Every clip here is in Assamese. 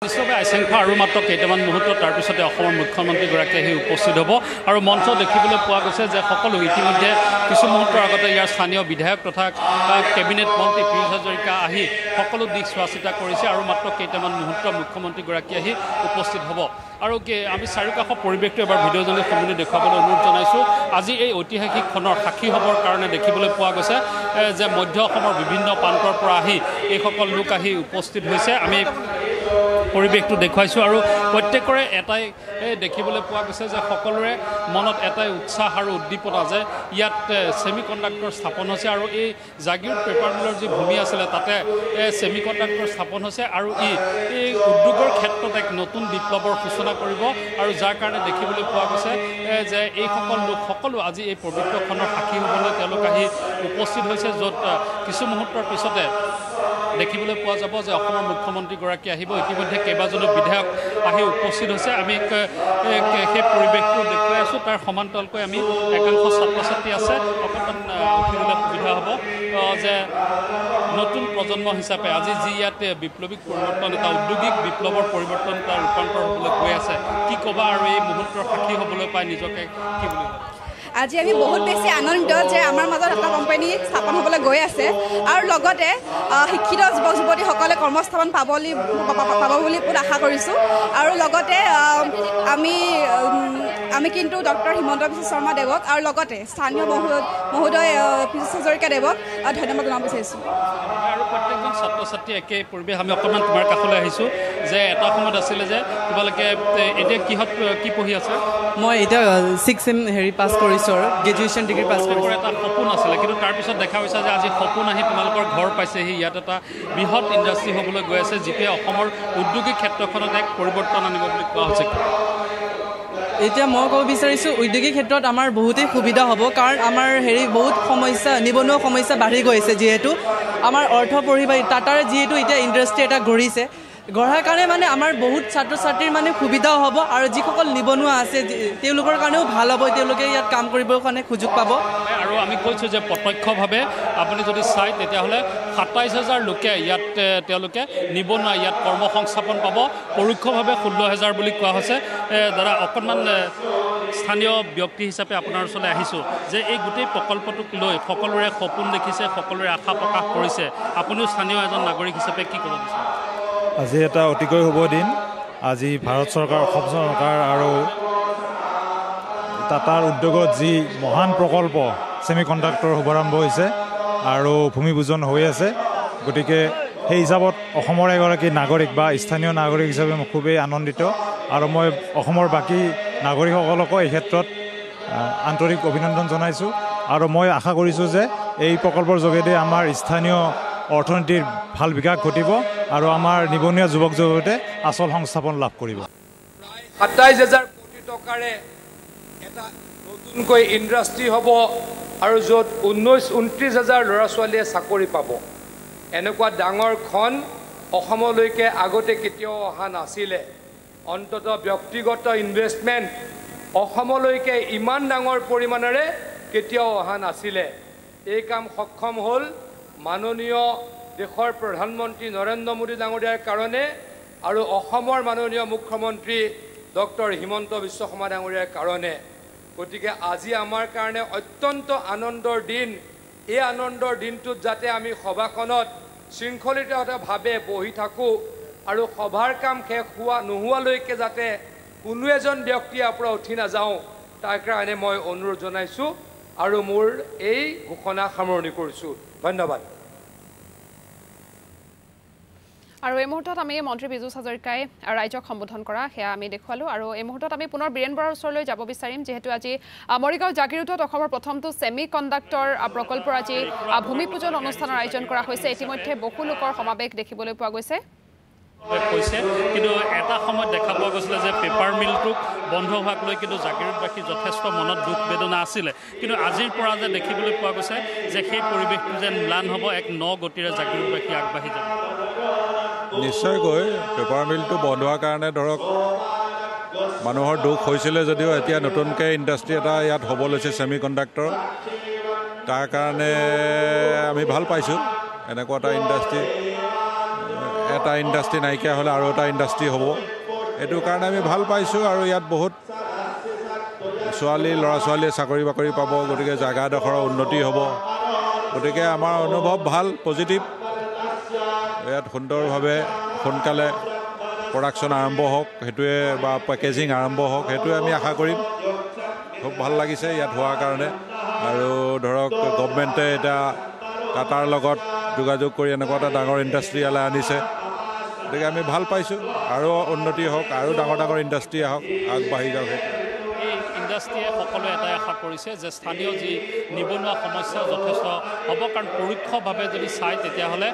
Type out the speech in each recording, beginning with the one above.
নিশ্চয়কৈ আইচংখ্যা আৰু মাত্ৰ কেইটামান মুহূৰ্ত তাৰ পিছতে অসমৰ মুখ্যমন্ত্ৰীগৰাকী আহি উপস্থিত হ'ব আৰু মঞ্চ দেখিবলৈ পোৱা গৈছে যে সকলো ইতিমধ্যে কিছু মুহূৰ্তৰ আগতে ইয়াৰ স্থানীয় বিধায়ক তথা কেবিনেট মন্ত্ৰী পীযুষ হাজৰিকা আহি সকলো দিশ চোৱা চিতা কৰিছে আৰু মাত্ৰ কেইটামান মুহূৰ্ত মুখ্যমন্ত্ৰীগৰাকী আহি উপস্থিত হ'ব আৰু আমি চাৰিওকাষৰ পৰিৱেশটো এবাৰ ভিডিঅ'জনে সমূলি দেখুৱাবলৈ অনুৰোধ জনাইছোঁ। আজি এই ঐতিহাসিক ক্ষণৰ সাক্ষী হ'বৰ কাৰণে দেখিবলৈ পোৱা গৈছে যে মধ্য অসমৰ বিভিন্ন প্ৰান্তৰ পৰা আহি এইসকল লোক আহি উপস্থিত হৈছে। আমি পৰিৱেশটো দেখুৱাইছোঁ আৰু প্ৰত্যেকৰে এটাই দেখিবলৈ পোৱা গৈছে যে সকলোৰে মনত এটাই উৎসাহ আৰু উদ্দীপনা যে ইয়াত ছেমি কণ্ডাক্টৰ স্থাপন হৈছে আৰু এই জাগিৰোড পেপাৰ মিলৰ যি ভূমি আছিলে তাতে ছেমি কণ্ডাক্টৰ স্থাপন হৈছে আৰু এই উদ্যোগৰ ক্ষেত্ৰত এক নতুন বিপ্লৱৰ সূচনা কৰিব আৰু যাৰ কাৰণে দেখিবলৈ পোৱা গৈছে যে এইসকল লোক সকলো আজি এই পবিত্ৰখনৰ সাক্ষী হ'বলৈ তেওঁলোক আহি উপস্থিত হৈছে, য'ত কিছু মুহূৰ্তৰ পিছতে দেখিবলৈ পোৱা যাব যে অসমৰ মুখ্যমন্ত্ৰীগৰাকী আহিব। ইতিমধ্যে কেইবাজনো বিধায়ক আহি উপস্থিত হৈছে। আমি সেই পৰিৱেশটো দেখুৱাই আছোঁ। তাৰ সমান্তৰালকৈ আমি একাংশ ছাত্ৰ ছাত্ৰী আছে, অকণমান উঠিবলৈ সুবিধা হ'ব যে নতুন প্ৰজন্ম হিচাপে আজি যি ইয়াত বিপ্লৱিক পৰিৱৰ্তন এটা উদ্যোগিক বিপ্লৱৰ পৰিৱৰ্তন এটা ৰূপান্তৰ হ'বলৈ গৈ আছে, কি ক'বা আৰু এই মুহূৰ্তৰ সাক্ষী হ'বলৈ পাই নিজকে কি বুলি আজি আমি বহুত বেছি আনন্দিত যে আমাৰ মাজত এটা কোম্পানী স্থাপন হ'বলৈ গৈ আছে আৰু লগতে শিক্ষিত যুৱক যুৱতীসকলে কৰ্মস্থাপন পাব বুলি বহুত আশা কৰিছোঁ। আৰু লগতে আমি কিন্তু ডক্টৰ হিমন্ত বিশ্ব শৰ্মা দেৱক আৰু লগতে স্থানীয় মহোদয় পীযুষ হাজৰিকা দেৱক ধন্যবাদ জনাব বিচাৰিছোঁ। আৰু প্ৰত্যেকজন ছাত্ৰ ছাত্ৰী একে পৰিৱেশ। আমি অকণমান তোমাৰ কাষলৈ আহিছোঁ যে এটা সময়ত আছিলে যে তোমালোকে এতিয়া কিহত কি পঢ়ি আছে? মই এতিয়া 6th পাছ কৰিছোঁ আৰু গ্ৰেজুৱেশ্যন ডিগ্ৰী পাছ কৰিছোঁ। এটা সপোন আছিলে, কিন্তু তাৰপিছত দেখা গৈছে যে আজি সপোন আহি তোমালোকৰ ঘৰ পাইছেহি। ইয়াত এটা বৃহৎ ইণ্ডাষ্ট্ৰী হ'বলৈ গৈ আছে যিটোৱে অসমৰ উদ্যোগিক ক্ষেত্ৰখনত এক পৰিৱৰ্তন আনিব বুলি কোৱা হৈছে। এতিয়া মই ক'ব বিচাৰিছোঁ উদ্যোগিক ক্ষেত্ৰত আমাৰ বহুতেই সুবিধা হ'ব, কাৰণ আমাৰ বহুত সমস্যা নিবনুৱা সমস্যা বাঢ়ি গৈছে। যিহেতু আমাৰ অৰ্থ পৰিবাহী টাটাৰ যিহেতু এতিয়া ইণ্ডাষ্ট্ৰী এটা গঢ়িছে, গঢ়াৰ কাৰণে মানে আমাৰ বহুত ছাত্ৰ ছাত্ৰীৰ মানে সুবিধাও হ'ব আৰু যিসকল নিবনুৱা আছে তেওঁলোকৰ কাৰণেও ভাল হ'ব, তেওঁলোকে ইয়াত কাম কৰিবৰ কাৰণে সুযোগ পাব। আৰু আমি কৈছোঁ যে প্ৰত্যক্ষভাৱে আপুনি যদি চায় তেতিয়াহ'লে 27,000 লোকে ইয়াত তেওঁলোকে নিবনুৱা ইয়াত কৰ্মসংস্থাপন পাব, পৰোক্ষভাৱে 16,000 বুলি কোৱা হৈছে। দাদা অকণমান স্থানীয় ব্যক্তি হিচাপে আপোনাৰ ওচৰলৈ আহিছোঁ যে এই গোটেই প্ৰকল্পটোক লৈ সকলোৰে সপোন দেখিছে, সকলোৰে আশা প্ৰকাশ কৰিছে। আপুনিও স্থানীয় এজন নাগৰিক হিচাপে কি ক'ব বিচাৰে? আজি এটা অতিকৈ শুভ দিন। আজি ভাৰত চৰকাৰ, অসম চৰকাৰ আৰু টাটাৰ উদ্যোগত যি মহান প্ৰকল্প ছেমি কণ্ডাক্টৰ শুভাৰম্ভ হৈছে আৰু ভূমি পূজন হৈ আছে। গতিকে সেই হিচাপত অসমৰ এগৰাকী নাগৰিক বা স্থানীয় নাগৰিক হিচাপে মই খুবেই আনন্দিত আৰু মই অসমৰ বাকী নাগৰিকসকলকো এই ক্ষেত্ৰত আন্তৰিক অভিনন্দন জনাইছোঁ আৰু মই আশা কৰিছোঁ যে এই প্ৰকল্পৰ যোগেদি আমাৰ স্থানীয় অৰ্থনীতিৰ ভাল বিকাশ ঘটিব আৰু আমাৰ নিবনুৱা যুৱক যুৱতীয়ে আচল সংস্থাপন লাভ কৰিব। 27,000 কোটি টকাৰে এটা নতুনকৈ ইণ্ডাষ্ট্ৰী হ'ব আৰু য'ত 29-29,000 ল'ৰা ছোৱালীয়ে চাকৰি পাব। এনেকুৱা ডাঙৰখন অসমলৈকে আগতে কেতিয়াও অহা নাছিলে। অন্ততঃ ব্যক্তিগত ইনভেষ্টমেণ্ট অসমলৈকে ইমান ডাঙৰ পৰিমাণেৰে কেতিয়াও অহা নাছিলে। এই কাম সক্ষম হ'ল মাননীয় দেশৰ প্ৰধানমন্ত্ৰী নৰেন্দ্ৰ মোদী ডাঙৰীয়াৰ কাৰণে আৰু অসমৰ মাননীয় মুখ্যমন্ত্ৰী ডক্টৰ হিমন্ত বিশ্ব শৰ্মা ডাঙৰীয়াৰ কাৰণে। গতিকে আজি আমাৰ কাৰণে অত্যন্ত আনন্দৰ দিন। এই আনন্দৰ দিনটোত যাতে আমি সভাখনত শৃংখলিতভাৱে বহি থাকোঁ আৰু সভাৰ কাম শেষ নোহোৱালৈকে যাতে কোনো এজন ব্যক্তি ইয়াৰ পৰা উঠি নাযাওঁ, তাৰ কাৰণে মই অনুৰোধ জনাইছোঁ আৰু মোৰ এই ঘোষণা সামৰণি কৰিছোঁ। ধন্যবাদ। আৰু এই মুহূৰ্তত আমি মন্ত্ৰী পীযুষ হাজৰিকাই ৰাইজক সম্বোধন কৰা সেয়া আমি দেখুৱালোঁ। আৰু এই মুহূৰ্তত আমি পুনৰ বীৰেন বৰাৰ ওচৰলৈ যাব বিচাৰিম, যিহেতু আজি মৰিগাঁও জাগিৰোডত অসমৰ প্ৰথমটো ছেমি কণ্ডাক্টৰ প্ৰকল্পৰ আজি ভূমি পূজন অনুষ্ঠানৰ আয়োজন কৰা হৈছে। ইতিমধ্যে বহু লোকৰ সমাৱেশ দেখিবলৈ পোৱা গৈছে। কৈছে কিন্তু এটা সময়ত দেখা পোৱা গৈছিলে যে পেপাৰ মিলটোক বন্ধ হোৱাক লৈ কিন্তু জাগিৰোডবাসী যথেষ্ট মনত দুখ বেদনা আছিলে, কিন্তু আজিৰ পৰা যে দেখিবলৈ পোৱা গৈছে যে সেই পৰিৱেশটো যেন ম্লান হ'ব, এক ন গতিৰে জাগিৰোডবাসী আগবাঢ়ি যাব। নিশ্চয়কৈ পেপাৰ মিলটো বন্ধ হোৱাৰ কাৰণে ধৰক মানুহৰ দুখ হৈছিলে যদিও এতিয়া নতুনকৈ ইণ্ডাষ্ট্ৰী এটা ইয়াত হ'ব লৈছে ছেমি কণ্ডাক্টৰ। তাৰ কাৰণে আমি ভাল পাইছোঁ। এনেকুৱা এটা ইণ্ডাষ্ট্ৰী এটা ইণ্ডাষ্ট্ৰি নাইকিয়া হ'লে আৰু এটা ইণ্ডাষ্ট্ৰি হ'ব এইটো কাৰণে আমি ভাল পাইছোঁ আৰু ইয়াত বহুত ল'ৰা ছোৱালীয়ে চাকৰি বাকৰি পাব গতিকে জেগাডোখৰৰ উন্নতি হ'ব গতিকে আমাৰ অনুভৱ ভাল পজিটিভ ইয়াত সুন্দৰভাৱে সোনকালে প্ৰডাকশ্যন আৰম্ভ হওক সেইটোৱে বা পেকেজিং আৰম্ভ হওক সেইটোৱে আমি আশা কৰিম খুব ভাল লাগিছে ইয়াত হোৱাৰ কাৰণে আৰু ধৰক গভৰ্ণমেণ্টে এতিয়া টাটাৰ লগত যোগাযোগ কৰি এনেকুৱা এটা ডাঙৰ ইণ্ডাষ্ট্ৰি ইয়ালৈ আনিছে গতিকে আমি ভাল পাইছোঁ আৰু উন্নতি হওক আৰু ডাঙৰ ইণ্ডাষ্ট্ৰি আহক আগবাঢ়ি যাওক ইণ্ডাষ্ট্ৰীয়ে সকলোৱে এটাই আশা কৰিছে যে স্থানীয় যি নিবনুৱা সমস্যা যথেষ্ট হ'ব কাৰণ পৰোক্ষভাৱে যদি চায় তেতিয়াহ'লে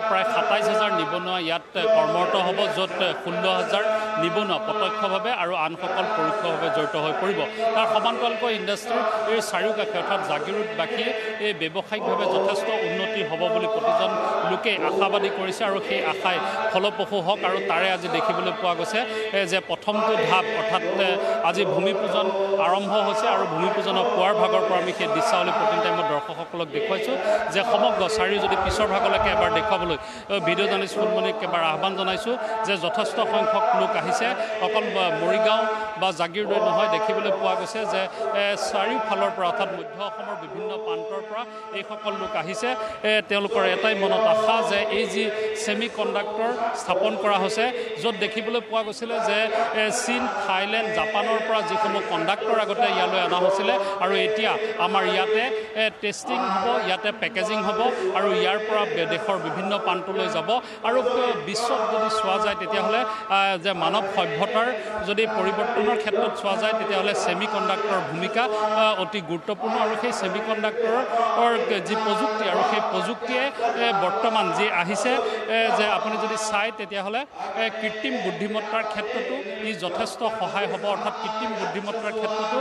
প্ৰায় ২৭,০০০ নিবনুৱা ইয়াত কৰ্মৰত হ'ব য'ত ১৬,০০০ নিবনুৱা প্ৰত্যক্ষভাৱে আৰু আনসকল পৰোক্ষভাৱে জড়িত হৈ পৰিব তাৰ সমান্তৰালকৈ ইণ্ডাষ্ট্ৰীৰ এই চাৰিওকাষে অৰ্থাৎ জাগিৰোডবাসীয়ে এই ব্যৱসায়িকভাৱে যথেষ্ট উন্নতি হ'ব বুলি প্ৰতিজন লোকে আশাবাদী কৰিছে আৰু সেই আশাই ফলপ্ৰসূ হওক আৰু তাৰে আজি দেখিবলৈ পোৱা গৈছে যে প্ৰথমটো ঢাপ অৰ্থাৎ আজি ভূমিপূজন আৰম্ভ হৈছে আৰু ভূমিপূজনৰ পুৱাৰ ভাগৰ পৰা আমি সেই দৃশ্যাৱলী প্ৰতি টাইমত দৰ্শকসকলক দেখুৱাইছোঁ যে সমগ্ৰ চাৰিও যদি পিছৰ ভাগলৈকে এবাৰ দেখুৱাবলৈ ভিডিঅ' জাৰ্নেলিষ্ট ফুলমণিক এবাৰ আহ্বান জনাইছোঁ যে যথেষ্ট সংখ্যক লোক আহিছে অকল মৰিগাঁও বা জাগিৰোডে নহয় দেখিবলৈ পোৱা গৈছে যে চাৰিওফালৰ পৰা অৰ্থাৎ মধ্য অসমৰ বিভিন্ন প্ৰান্তৰ পৰা এইসকল লোক আহিছে তেওঁলোকৰ এটাই মনত আশা যে এই যি ছেমি কণ্ডাক্টৰ স্থাপন কৰা হৈছে য'ত দেখিবলৈ পোৱা গৈছিলে যে চীন থাইলেণ্ড জাপানৰ পৰা যিসমূহ কণ্ডাক্টৰ আগতে ইয়ালৈ অনা হৈছিলে আৰু এতিয়া আমাৰ ইয়াতে টেষ্টিং হ'ব ইয়াতে পেকেজিং হ'ব আৰু ইয়াৰ পৰা দেশৰ বিভিন্ন প্ৰান্তলৈ যাব আৰু বিশ্বত যদি চোৱা যায় তেতিয়াহ'লে যে মানৱ সভ্যতাৰ যদি পৰিৱৰ্তনৰ ক্ষেত্ৰত চোৱা যায় তেতিয়াহ'লে ছেমি কণ্ডাক্টৰৰ ভূমিকা অতি গুৰুত্বপূৰ্ণ আৰু সেই ছেমি কণ্ডাক্টৰৰ যি প্ৰযুক্তি আৰু সেই প্ৰযুক্তিয়ে বৰ্তমান যি আহিছে যে আপুনি যদি চায় তেতিয়াহ'লে কৃত্ৰিম বুদ্ধিমত্তাৰ ক্ষেত্ৰতো ই যথেষ্ট সহায় হ'ব অৰ্থাৎ কৃত্ৰিম বুদ্ধিমত্তাৰ ক্ষেত্ৰতো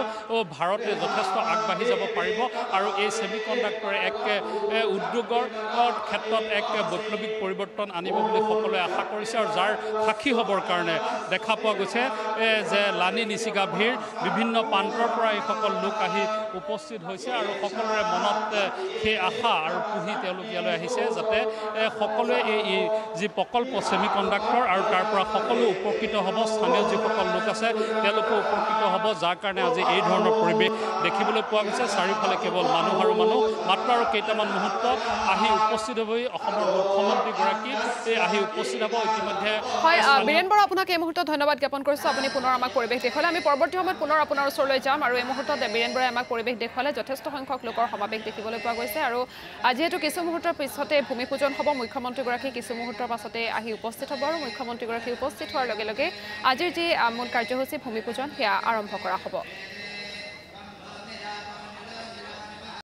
ভাৰতে যথেষ্ট আগবাঢ়ি যাব পাৰিব আৰু এই ছেমি কণ্ডাক্টৰে এক উদ্যোগৰ ক্ষেত্ৰত এক বৈপ্লৱিক পৰিৱৰ্তন আনিব বুলি সকলোৱে আশা কৰিছে আৰু যাৰ সাক্ষী হ'বৰ কাৰণে দেখা পোৱা গৈছে যে লানি নিচিগা ভিৰ বিভিন্ন প্ৰান্তৰ পৰা এইসকল লোক আহি উপস্থিত হৈছে আৰু সকলোৰে মনত সেই আশা আৰু পুহি তেওঁলোক ইয়ালৈ আহিছে যাতে সকলোৱে এই যি প্ৰকল্প ছেমি কণ্ডাক্টৰ আৰু তাৰ পৰা সকলো উপকৃত হ'ব স্থানীয় যিসকল লোক আছে তেওঁলোকো উপকৃত হ'ব যাৰ কাৰণে আজি এই ধৰণৰ পৰিৱেশ দেখিবলৈ পোৱা গৈছে চাৰিওফালে কেৱল মানুহ আৰু মানুহ মাত্ৰ আৰু কেইটামান মুহূৰ্ত আহি উপস্থিত হ'বই অসমৰ মুখ্যমন্ত্ৰীগৰাকী আহি উপস্থিত হ'ব ইতিমধ্যে হয় বীৰেন বৰা আপোনাক এই মুহূৰ্তত ধন্যবাদ জ্ঞাপন কৰিছোঁ আপুনি পুনৰ আমাক পৰিৱেশ দেখুৱালে আমি পৰৱৰ্তী সময়ত পুনৰ আপোনাৰ ওচৰলৈ যাম আৰু এই মুহূৰ্তত বীৰেন বৰাই আমাক পৰিৱেশ দেখুৱালে যথেষ্ট সংখ্যক লোকৰ সমাৱেশ দেখিবলৈ পোৱা গৈছে আৰু যিহেতু কিছু মুহূৰ্তৰ পিছতে ভূমিপূজন হ'ব মুখ্যমন্ত্ৰীগৰাকী কিছু মুহূৰ্তৰ পাছতে আহি উপস্থিত হ'ব আৰু মুখ্যমন্ত্ৰীগৰাকী উপস্থিত হোৱাৰ লগে লগে আজিৰ যি মূল কাৰ্যসূচী ভূমিপূজন সেয়া আৰম্ভ কৰা হ'ব